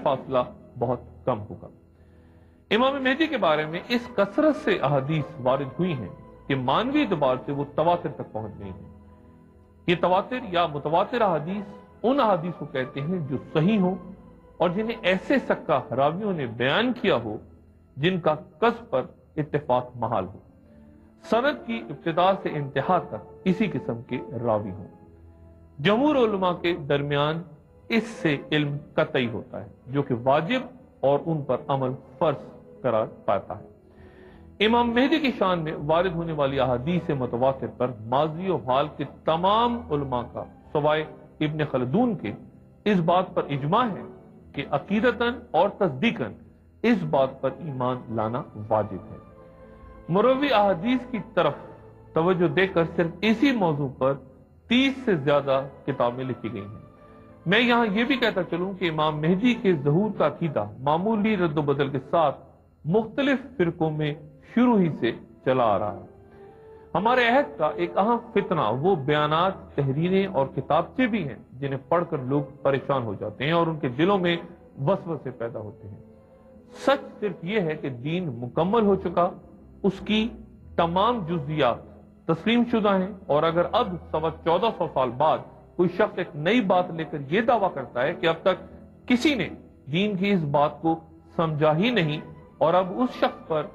فاصلہ بہت کم ہوگا۔ امام مہدی کے بارے میں اس کثرت سے احادیث وارد ہوئی ہیں کہ مانوی اعتبار سے وہ تواتر تک پہنچ گئی ہیں۔ یہ تواتر یا متواتر احادیث ان احادیث کو کہتے ہیں جو صحیح ہوں اور جنہیں ایسے سکہ راویوں نے بیان کیا ہو جن کا قصد پر اتفاق محال ہو، سند کی ابتدا سے انتہا تک اسی قسم کے راوی ہوں۔ جمہور علماء کے درمیان اس سے علم قطعی ہوتا ہے جو کہ واجب اور ان پر عمل فرض قرار پاتا ہے۔ امام مہدی کی شان میں وارد ہونے والی احادیث متواتر پر ماضی و حال کے تمام علماء کا سوائے ابن خلدون کے اس بات پر اجماع ہے کہ عقیدتاً اور تصدیقاً اس بات پر ایمان لانا واجب ہے۔ مروی احادیث کی طرف توجہ دے کر صرف اسی موضوع پر 30 سے زیادہ کتابیں لکھی گئی ہیں۔ میں یہاں یہ بھی کہتا چلوں کہ امام مہدی کے ظہور کا عقیدہ معمولی رد و بدل کے ساتھ مختلف فرقوں میں شروع ہی سے چلا آ رہا ہے۔ ہمارے عہد کا ایک اہم فتنہ وہ بیانات، تحریریں اور کتابچے بھی ہیں جنہیں پڑھ کر لوگ پریشان ہو جاتے ہیں اور ان کے دلوں میں وسوسے پیدا ہوتے ہیں۔ سچ صرف یہ ہے کہ دین مکمل ہو چکا، اس کی تمام جزیات تسلیم شدہ ہیں، اور اگر اب 1400 سال بعد کوئی شخص ایک نئی بات لے کر یہ دعویٰ کرتا ہے کہ اب تک کسی نے دین کی اس بات کو سمجھا ہی نہیں اور اب اس شخص پر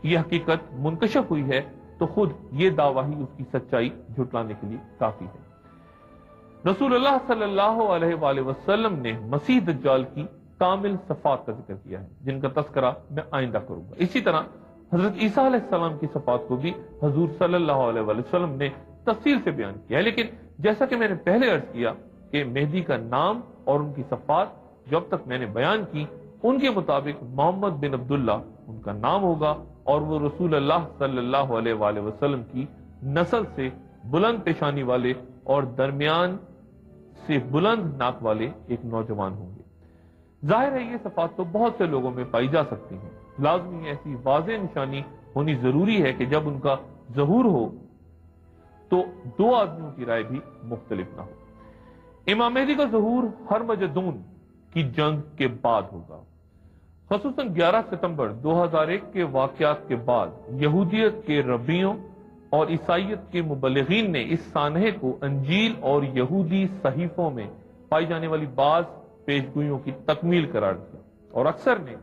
یہ حقیقت منکشف ہوئی ہے، تو خود یہ دعویٰ ہی اس کی سچائی جھٹلانے کے لیے کافی ہے۔ رسول اللہ صلی اللہ علیہ وآلہ وسلم نے مسیح دجال کی کامل صفات کا ذکر کیا ہے جن کا تذکرہ میں آئندہ کروں گا۔ اسی طرح حضرت عیسیٰ علیہ السلام کی صفات کو بھی حضور صلی اللہ علیہ وآلہ وسلم نے تفصیل سے بیان کیا ہے، لیکن جیسا کہ میں نے پہلے عرض کیا کہ مہدی کا نام اور ان کی صفات جو اب تک میں نے بیان کی ان کے مطابق محمد بن عبداللہ ان کا نام ہوگا، اور وہ رسول اللہ صلی اللہ علیہ وآلہ وسلم کی نسل سے بلند پیشانی والے اور درمیان سے بلند ناک والے ایک نوجوان ہوں گے۔ ظاہر ہے یہ صفات تو بہت سے لوگوں میں پائی جا سکتی ہیں، لازمی ایسی واضح نشانی ہونی ضروری ہے کہ جب ان کا ظہور ہو تو دو آدمیوں کی رائے بھی مختلف نہ ہو۔ امام مہدی کا ظہور ہرمجدون کی جنگ کے بعد ہوگا، خصوصاً 11 ستمبر 2001 کے واقعات کے بعد یہودیت کے ربیوں اور عیسائیت کے مبلغین نے اس سانحے کو انجیل اور یہودی صحیفوں میں پائی جانے والی بعض پیشگوئیوں کی تکمیل قرار دیا، اور اکثر نے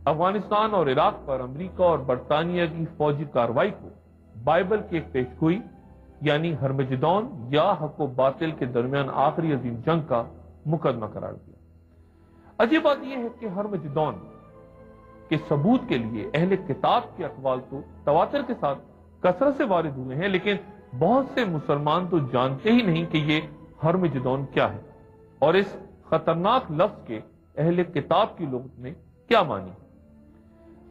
افغانستان اور عراق پر امریکہ اور برطانیہ کی فوجی کارروائی کو بائبل کی ایک پیشگوئی یعنی ہرمجدون یا حق و باطل کے درمیان آخری عظیم جنگ کا مقدمہ قرار دیا۔ عجیب بات یہ ہے کہ ہرمجدون کے ثبوت کے لیے اہل کتاب کے اقوال تو تواتر کے ساتھ کثرت سے وارد ہوئے ہیں، لیکن بہت سے مسلمان تو جانتے ہی نہیں کہ یہ ہرمجدون کیا ہے اور اس خطرناک لفظ کے اہل کتاب کی لغت میں کیا معنی ہے۔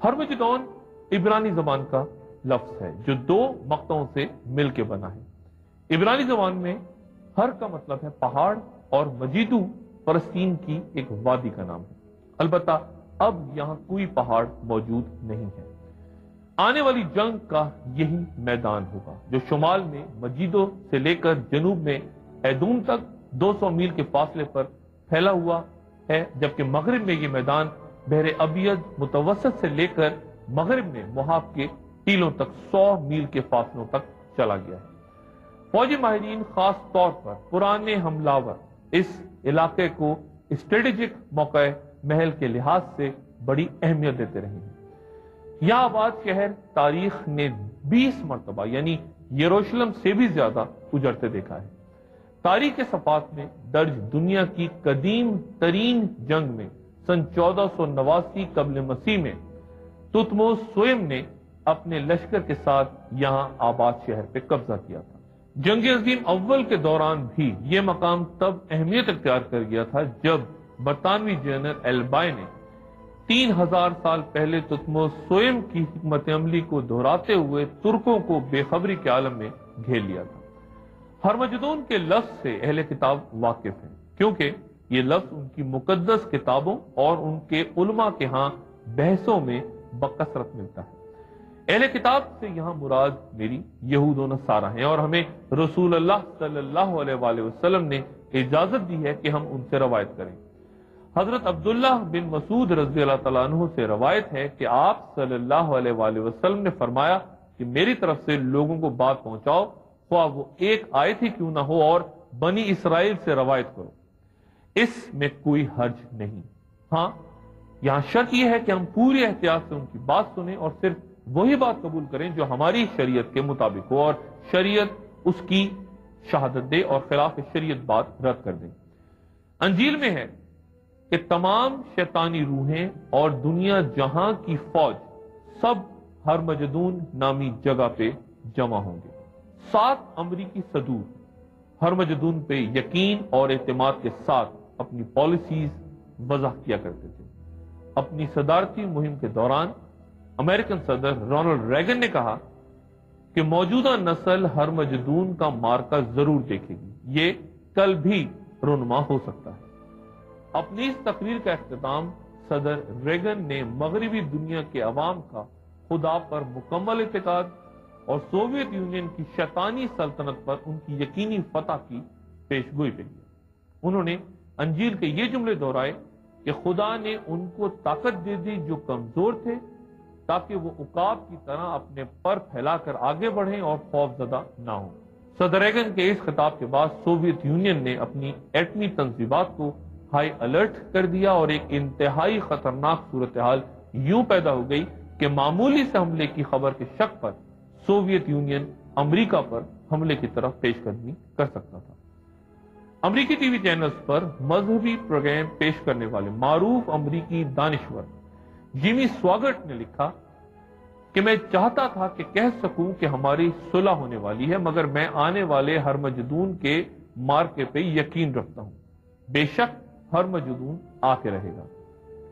ہرمجدون عبرانی زبان کا لفظ ہے جو دو مقطعوں سے مل کے بنا ہے۔ عبرانی زبان میں ہر کا مطلب ہے پہاڑ اور مجیدو فلسطین کی ایک وادی کا نام ہے، البتہ اب یہاں کوئی پہاڑ موجود نہیں ہے۔ آنے والی جنگ کا یہی میدان ہوگا جو شمال میں مجیدو سے لے کر جنوب میں ایدوم تک 200 میل کے فاصلے پر پھیلا ہوا ہے، جبکہ مغرب میں یہ میدان بحر ابیض متوسط سے لے کر مغرب میں موہاب کے ٹیلوں تک 100 میل کے فاصلوں تک چلا گیا ہے۔ فوجی ماہرین خاص طور پر پرانے حملہ اس علاقے کو اسٹریٹجک موقع محل کے لحاظ سے بڑی اہمیت دیتے رہے ہیں۔ یہاں آباد شہر تاریخ نے 20 مرتبہ یعنی یروشلم سے بھی زیادہ اجڑتے دیکھا ہے۔ تاریخ کے صفحات میں درج دنیا کی قدیم ترین جنگ میں سن 1489 قبل مسیح میں تتموس سوئم نے اپنے لشکر کے ساتھ یہاں آباد شہر پہ قبضہ کیا تھا۔ جنگ عظیم اول کے دوران بھی یہ مقام تب اہمیت اختیار کر گیا تھا جب برطانوی جنرل ایلبائے نے 3000 سال پہلے تتموس سوئم کی حکمت عملی کو دہراتے ہوئے ترکوں کو بے خبری کے عالم میں گھیر لیا تھا۔ ہرمجدون کے لفظ سے اہل کتاب واقف ہیں کیونکہ یہ لفظ ان کی مقدس کتابوں اور ان کے علماء کے ہاں بحثوں میں بکثرت ملتا ہے۔ اہل کتاب سے یہاں مراد میری یہود و نصارہ ہیں، اور ہمیں رسول اللہ صلی اللہ علیہ وآلہ وسلم نے اجازت دی ہے کہ ہم ان سے روایت کریں۔ حضرت عبداللہ بن مسعود رضی اللہ تعالیٰ عنہ سے روایت ہے کہ آپ صلی اللہ علیہ وآلہ وسلم نے فرمایا کہ میری طرف سے لوگوں کو بات پہنچاؤ، خواہ وہ ایک آیت ہی کیوں نہ ہو، اور بنی اسرائیل سے روایت کرو، اس میں کوئی حرج نہیں۔ ہاں، یہاں شرط یہ ہے کہ ہم پوری احتیاط سے ان کی بات سنیں اور صرف وہی بات قبول کریں جو ہماری شریعت کے مطابق ہو، اور شریعت اس کی شہادت دے اور خلاف شریعت بات رد کر دیں۔ انجیل میں ہے کہ تمام شیطانی روحیں اور دنیا جہاں کی فوج سب ہرمجدون نامی جگہ پہ جمع ہوں گے۔ 7 امریکی صدور ہرمجدون پہ یقین اور اعتماد کے ساتھ اپنی پالیسیز وضع کیا کرتے تھے۔ اپنی صدارتی مہم کے دوران امریکن صدر رونلڈ ریگن نے کہا کہ موجودہ نسل ہرمجدون کا مارکا ضرور دیکھے گی، یہ کل بھی رونما ہو سکتا ہے۔ اپنی اس تقریر کا اختتام صدر ریگن نے مغربی دنیا کے عوام کا خدا پر مکمل اعتقاد اور سوویت یونین کی شیطانی سلطنت پر ان کی یقینی فتح کی پیشگوئی پہ کیا۔ انہوں نے انجیل کے یہ جملے دہرائے کہ خدا نے ان کو طاقت دے دی جو کمزور تھے، تاکہ وہ عقاب کی طرح اپنے پر پھیلا کر آگے بڑھیں اور خوف زدہ نہ ہوں۔ صدر ریگن کے اس خطاب کے بعد سوویت یونین نے اپنی ایٹمی تنصیبات کو ہائی الرٹ کر دیا اور ایک انتہائی خطرناک صورتحال یوں پیدا ہو گئی کہ معمولی سے حملے کی خبر کے شک پر سوویت یونین امریکہ پر حملے کی طرف پیش قدمی کر سکتا تھا۔ امریکی ٹی وی چینلز پر مذہبی پروگرام پیش کرنے والے معروف امریکی دانشور جیمی سواگٹ نے لکھا کہ میں چاہتا تھا کہ کہہ سکوں کہ ہماری صلح ہونے والی ہے، مگر میں آنے والے ہرمجدون کے مارکے پہ یقین رکھتا ہوں۔ بے شک ہرمجدون آ کے رہے گا،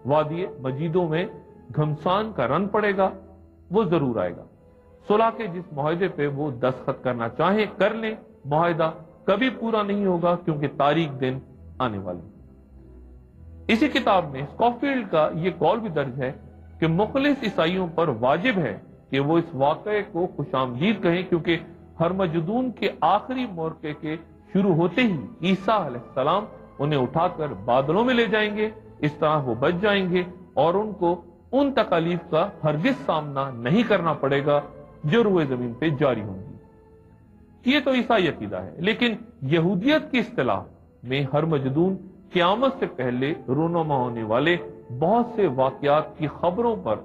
وادی مجیدوں میں گھمسان کا رن پڑے گا، وہ ضرور آئے گا۔ صلح کے جس معاہدے پہ وہ دستخط کرنا چاہیں کر لیں، معاہدہ کبھی پورا نہیں ہوگا کیونکہ تاریخ دن آنے والے۔ اسی کتاب میں اسکوفیلڈ کا یہ قول بھی درج ہے کہ مخلص عیسائیوں پر واجب ہے کہ وہ اس واقعے کو خوش آمدید کہیں، کیونکہ ہرمجدون کے آخری مورکے کے شروع ہوتے ہی عیسیٰ علیہ السلام انہیں اٹھا کر بادلوں میں لے جائیں گے، اس طرح وہ بچ جائیں گے اور ان کو ان تکالیف کا ہرگز سامنا نہیں کرنا پڑے گا جو روئے زمین پہ جاری ہوں گی۔ یہ تو عیسائی عقیدہ ہے، لیکن یہودیت کی اصطلاح میں ہرمجدون قیامت سے پہلے رونما ہونے والے بہت سے واقعات کی خبروں پر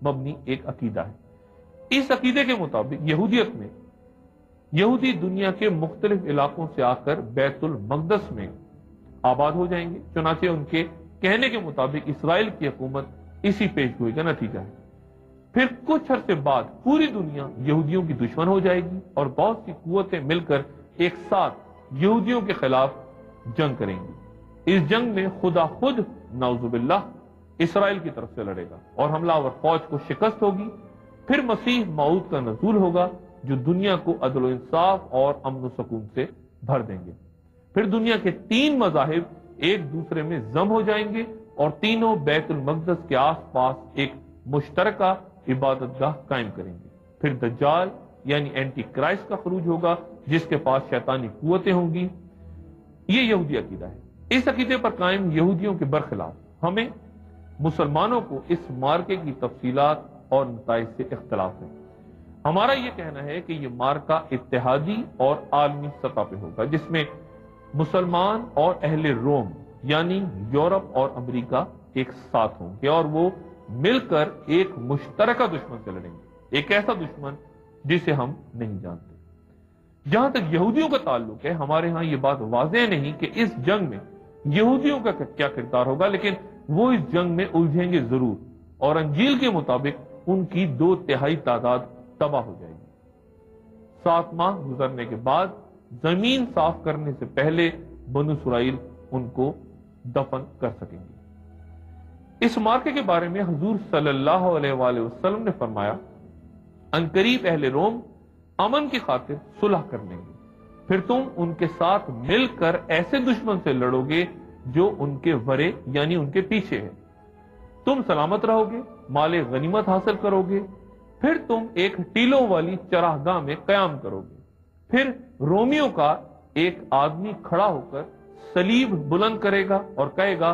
مبنی ایک عقیدہ ہے۔ اس عقیدے کے مطابق یہودیت میں یہودی دنیا کے مختلف علاقوں سے آ کر بیت المقدس میں آباد ہو جائیں گے، چنانچہ ان کے کہنے کے مطابق اسرائیل کی حکومت اسی پیشگوئی کا نتیجہ ہے۔ پھر کچھ عرصے بعد پوری دنیا یہودیوں کی دشمن ہو جائے گی اور بہت سی قوتیں مل کر ایک ساتھ یہودیوں کے خلاف جنگ کریں گی۔ اس جنگ میں خدا خود نعوذ باللہ اسرائیل کی طرف سے لڑے گا اور حملہ آور فوج کو شکست ہوگی۔ پھر مسیح موعود کا نزول ہوگا جو دنیا کو عدل و انصاف اور امن و سکون سے بھر دیں گے۔ پھر دنیا کے 3 مذاہب ایک دوسرے میں ضم ہو جائیں گے اور تینوں بیت المقدس کے آس پاس ایک مشترکہ عبادت گاہ قائم کریں گے۔ پھر دجال یعنی اینٹی کرائسٹ کا خروج ہوگا جس کے پاس شیطانی قوتیں ہوں گی۔ یہ یہودی عقیدہ ہے۔ اس عقیدے پر قائم یہودیوں کے برخلاف ہمیں مسلمانوں کو اس مارکے کی تفصیلات اور نتائج سے اختلاف ہے۔ ہمارا یہ کہنا ہے کہ یہ مارکہ اتحادی اور عالمی سطح پہ ہوگا، جس میں مسلمان اور اہل روم یعنی یورپ اور امریکہ ایک ساتھ ہوں گے اور وہ مل کر ایک مشترکہ دشمن سے لڑیں گے، ایک ایسا دشمن جسے ہم نہیں جانتے۔ جہاں تک یہودیوں کا تعلق ہے، ہمارے ہاں یہ بات واضح نہیں کہ اس جنگ میں یہودیوں کا کیا کردار ہوگا، لیکن وہ اس جنگ میں الجھیں گے ضرور اور انجیل کے مطابق ان کی 2/3 تعداد تباہ ہو جائے گی۔ 7 ماہ گزرنے کے بعد زمین صاف کرنے سے پہلے بنو اسرائیل ان کو دفن کر سکیں گے۔ اس مارکے کے بارے میں حضور صلی اللہ علیہ وآلہ وسلم نے فرمایا، عنقریب اہل روم امن کی خاطر صلح کر لیں گے، پھر تم ان کے ساتھ مل کر ایسے دشمن سے لڑو گے جو ان کے ورے یعنی ان کے پیچھے ہے۔ تم سلامت رہو گے، مال غنیمت حاصل کرو گے، پھر تم ایک ٹیلوں والی چراگاہ میں قیام کرو گے۔ پھر رومیوں کا ایک آدمی کھڑا ہو کر صلیب بلند کرے گا اور کہے گا،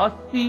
80